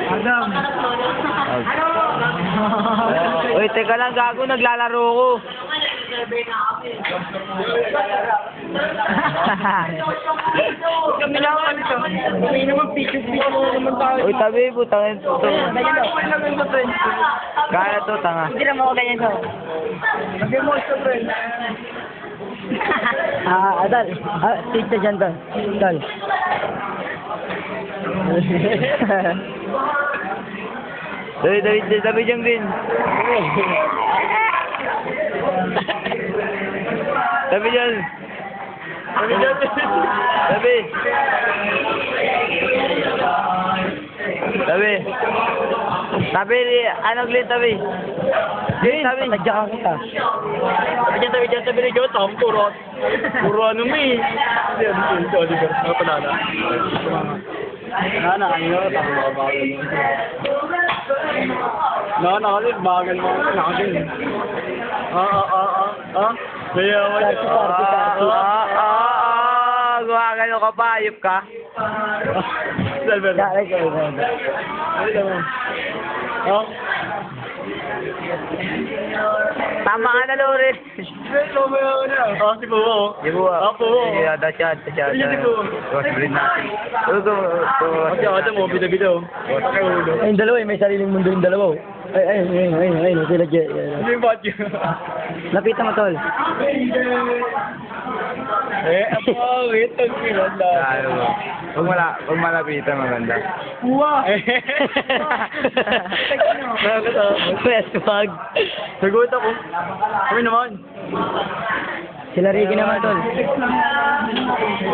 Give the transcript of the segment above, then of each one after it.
Adam. Uy, teka lang, gago, naglalaro ko. Kami lang ano to. Kami naman picture naman tayo. Uy, tabi, putang ito. Ganyan daw. Kaya to, tanga. Hindi naman ako ganyan to. Lagyan mo ito, friend. Adal. Tita dyan, Dal. Dal. Tabi dyan din. Tabi dyan. Tabi dyan. Tabi. Tabi. Tabi, ano ulit, tabi? Tabi. Tadyakan kita. Tabi dyan, tabi dyan. Tom, puro ano mo eh. Ito, Oliver. Napanala. Nana, ano? Nana, kasi bagal mo. Nakasin. Kaya gumagano ka pa, ayop ka. Silver. Tama ka na, Loris. Si Buwo. Si Buwo. Buwo. Dachad. Si Buwo. Crossbreed na. Kasi mo, bida-bida. Ay, yung dalawa, may sariling mundo yung dalawa. Ay, sila dyan. Hindi yung bad yun. Lapitan mo, tol. Wait, ang kinanda. Huwag malapitan, maganda. Wow! Yes, wag. Sagot ako. Kami naman. Sila Ricky naman, tol.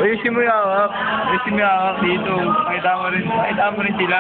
Ayusin mo yung hawak. Ayusin mo yung hawak dito. Pakita mo rin sila.